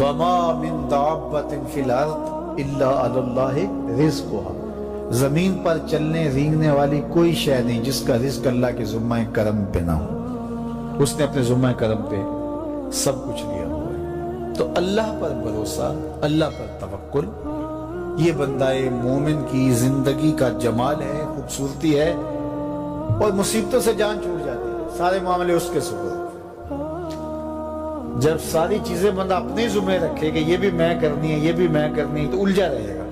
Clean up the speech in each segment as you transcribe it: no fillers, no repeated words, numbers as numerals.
وما من دابۃ فی الارض الا علی اللہ رزقها، زمین پر چلنے رینگنے والی کوئی شے نہیں جس کا رزق اللہ کے ذمہ کرم پہ نہ ہو۔ اس نے اپنے ذمہ کرم پہ سب کچھ لیا ہوا ہے۔ تو اللہ پر بھروسہ، اللہ پر توکل، یہ بندہ مومن کی زندگی کا جمال ہے، خوبصورتی ہے، اور مصیبتوں سے جان چھوٹ جاتی ہے، سارے معاملے اس کے سپرد۔ جب ساری چیزیں بندہ اپنے ذمہ رکھے کہ یہ بھی میں کرنی ہے، یہ بھی میں کرنی ہے، تو الجھا رہے گا۔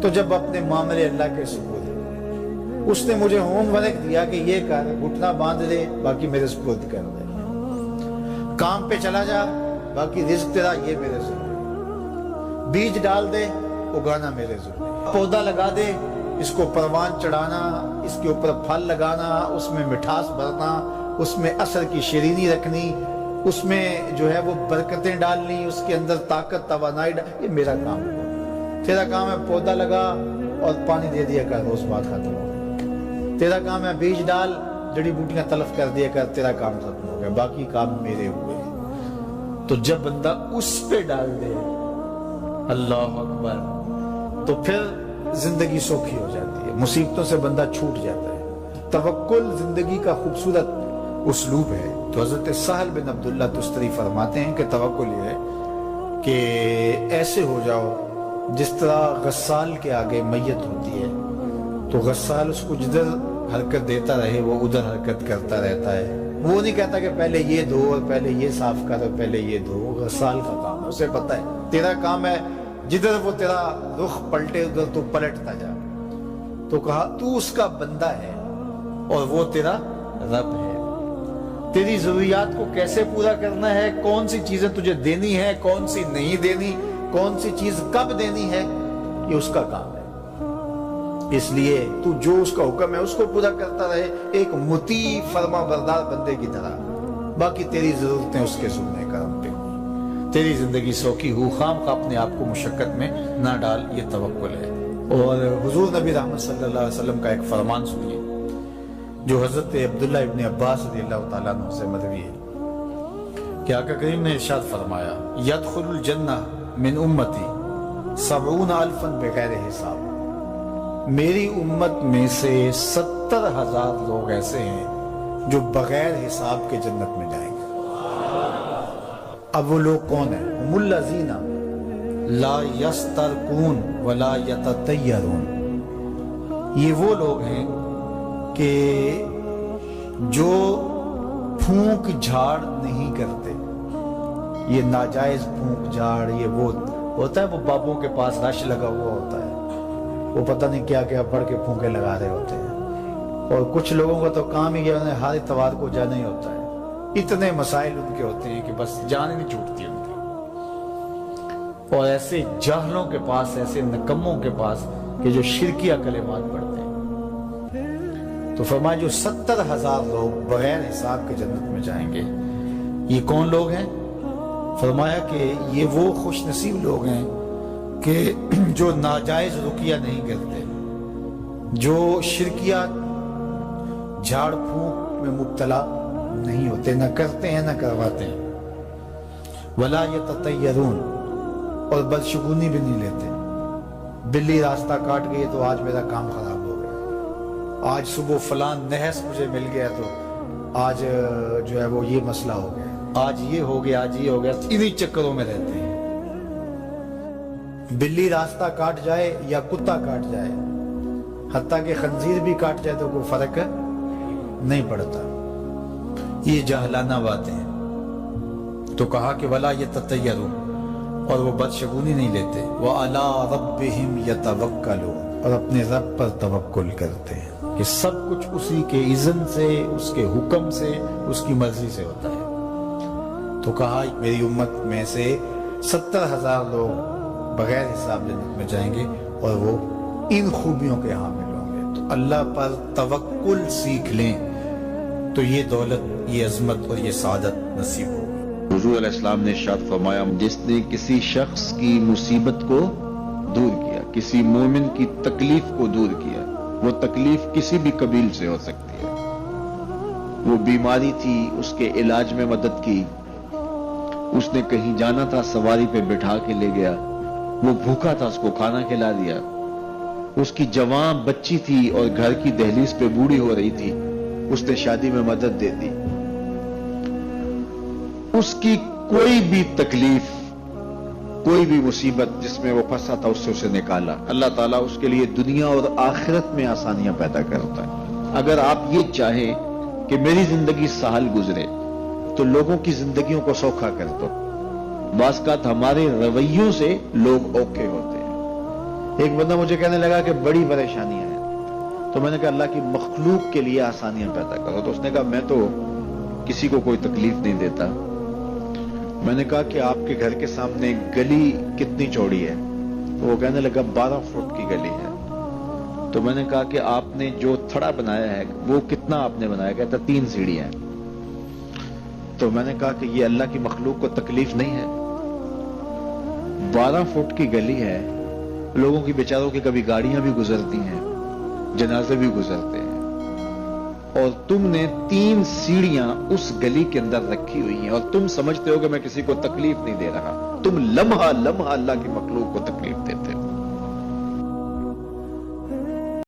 تو جب اپنے معاملے اللہ کے سپرد، اس نے مجھے ہوم ورک دیا کہ یہ کر، گھٹنا باندھ دے، باقی میرے سپرد کر دے، کام پہ چلا جا، باقی رزق تیرا، یہ میرے ذمہ، بیج ڈال دے، اگانا میرے ذمہ، پودا لگا دے، اس کو پروان چڑھانا، اس کے اوپر پھل لگانا، اس میں مٹھاس بھرنا، اس میں اثر کی شیرینی رکھنی، اس میں جو ہے وہ برکتیں ڈالنی، اس کے اندر طاقت توانائی یہ میرا کام ہے۔ تیرا کام ہے پودا لگا اور پانی دے دیا کر، روز بات ختم ہو گئی۔ تیرا کام ہے بیج ڈال، جڑی بوٹیاں تلف کر دیا کر، تیرا کام ختم ہو گیا، باقی کام میرے ہوئے۔ تو جب بندہ اس پہ ڈال دے، اللہ اکبر، تو پھر زندگی سوکھی ہو جاتی ہے، مصیبتوں سے بندہ چھوٹ جاتا ہے۔ توکل زندگی کا خوبصورت اسلوب ہے۔ تو حضرت سہل بن عبداللہ تستری فرماتے ہیں کہ توکل یہ ہے کہ ایسے ہو جاؤ جس طرح غسال کے آگے میت ہوتی ہے تو غسال اس کو جدھر حرکت دیتا رہے وہ ادھر حرکت کرتا رہتا ہے، وہ نہیں کہتا کہ پہلے یہ دھو اور پہلے یہ صاف کر اور پہلے یہ دھو۔ غسال کا کام ہے، اسے پتہ ہے تیرا کام ہے جدھر وہ تیرا رخ پلٹے ادھر تو پلٹتا جا۔ تو کہا تو اس کا بندہ ہے اور وہ تیرا رب ہے۔ تیری ضروریات کو کیسے پورا کرنا ہے، کون سی چیزیں تجھے دینی ہے، کون سی نہیں دینی، کون سی چیز کب دینی ہے، یہ اس کا کام ہے۔ اس لیے تو جو اس کا حکم ہے اس کو پورا کرتا رہے، ایک مطیع فرما بردار بندے کی طرح، باقی تیری ضرورتیں اس کے ذمہ کرم پہ، تیری زندگی سوکھی ہو، خام خواہ اپنے آپ کو مشقت میں نہ ڈال، یہ توکل ہے۔ اور حضور نبی رحمت صلی اللہ علیہ وسلم کا ایک فرمان سنیے جو حضرت عبداللہ ابن عباس رضی اللہ تعالیٰ عنہ سے مروی ہے کہ آقا کریم نے ارشاد فرمایا یدخل الجنہ من امتی 70,000 بغیر حساب، میری امت میں سے 70,000 لوگ ایسے ہیں جو بغیر حساب کے جنت میں جائیں گے۔ اب وہ لوگ کون ہیں؟ هم الذین لا یسترقون ولا یتطیرون، یہ وہ لوگ ہیں کہ جو پھونک جھاڑ نہیں کرتے۔ یہ ناجائز پھونک جھاڑ، یہ وہ ہوتا ہے وہ بابوں کے پاس رش لگا ہوا ہوتا ہے، وہ پتہ نہیں کیا کیا پڑھ کے پھونکے لگا رہے ہوتے ہیں، اور کچھ لوگوں کا تو کام ہی ہے انہیں ہر اتوار کو جانا ہی ہوتا ہے، اتنے مسائل ان کے ہوتے ہیں کہ بس جان ہی نہیں چھوٹتی ان کی۔ اور ایسے جاہلوں کے پاس، ایسے نکموں کے پاس کہ جو شرکیہ کلمات پڑھتے ہیں۔ تو فرمایا جو 70,000 لوگ بغیر حساب کے جنت میں جائیں گے، یہ کون لوگ ہیں؟ فرمایا کہ یہ وہ خوش نصیب لوگ ہیں کہ جو ناجائز رقیہ نہیں کرتے، جو شرکیہ جھاڑ پھونک میں مبتلا نہیں ہوتے، نہ کرتے ہیں نہ کرواتے ہیں، ولا یتطیرون، اور بدشگونی بھی نہیں لیتے۔ بلی راستہ کاٹ گئی تو آج میرا کام خراب ہو گیا، آج صبح فلان نحس مجھے مل گیا تو آج جو ہے وہ یہ مسئلہ ہو گیا، آج یہ ہو گیا، آج یہ ہو گیا، انہی چکروں میں رہتے ہیں۔ بلی راستہ کاٹ جائے یا کتا کاٹ جائے، حتیٰ کہ خنزیر بھی کاٹ جائے تو کوئی فرق نہیں پڑتا، یہ جاہلانہ باتیں ہیں۔ تو کہا کہ ولا یتطیرون، اور وہ بدشگونی نہیں لیتے، وَعَلَىٰ رَبِّهِمْ يَتَوَكَّلُونَ، اور اپنے رب پر توکل کرتے ہیں کہ سب کچھ اسی کے اذن سے، اس کے حکم سے، اس کی مرضی سے ہوتا ہے۔ تو کہا میری امت میں سے 70,000 لوگ بغیر حساب جنت میں جائیں گے اور وہ ان خوبیوں کے حامل ہوں گے۔ تو اللہ پر توکل سیکھ لیں تو یہ دولت، یہ عظمت اور یہ سعادت نصیب ہوگی۔ حضور علیہ السلام نے ارشاد فرمایا جس نے کسی شخص کی مصیبت کو دور کیا، کسی مومن کی تکلیف کو دور کیا، وہ تکلیف کسی بھی قبیل سے ہو سکتی ہے، وہ بیماری تھی، اس کے علاج میں مدد کی، اس نے کہیں جانا تھا سواری پہ بٹھا کے لے گیا، وہ بھوکا تھا اس کو کھانا کھلا دیا، اس کی جوان بچی تھی اور گھر کی دہلیز پہ بوڑھی ہو رہی تھی، اس نے شادی میں مدد دے دی، اس کی کوئی بھی تکلیف، کوئی بھی مصیبت جس میں وہ پھنسا تھا اس سے اسے نکالا۔ اللہ تعالیٰ اس کے لیے دنیا اور آخرت میں آسانیاں پیدا کرتا ہے۔ اگر آپ یہ چاہیں کہ میری زندگی سہل گزرے تو لوگوں کی زندگیوں کو سوکھا کر دو۔ بعض اوقات ہمارے رویوں سے لوگ اوکے ہوتے ہیں۔ ایک بندہ مجھے کہنے لگا کہ بڑی پریشانیاں ہیں، تو میں نے کہا اللہ کی مخلوق کے لیے آسانیاں پیدا کرو۔ تو اس نے کہا میں تو کسی کو کوئی تکلیف نہیں دیتا۔ میں نے کہا کہ آپ کے گھر کے سامنے گلی کتنی چوڑی ہے؟ تو وہ کہنے لگا 12 فٹ کی گلی ہے۔ تو میں نے کہا کہ آپ نے جو تھڑا بنایا ہے وہ کتنا آپ نے بنایا؟ کہتا 3 سیڑھیاں ہیں۔ تو میں نے کہا کہ یہ اللہ کی مخلوق کو تکلیف نہیں ہے؟ 12 فٹ کی گلی ہے، لوگوں کی بیچاروں کی کبھی گاڑیاں بھی گزرتی ہیں، جنازے بھی گزرتے ہیں، اور تم نے 3 سیڑھیاں اس گلی کے اندر رکھی ہوئی ہیں، اور تم سمجھتے ہو کہ میں کسی کو تکلیف نہیں دے رہا۔ تم لمحہ لمحہ اللہ کی مخلوق کو تکلیف دیتے ہو۔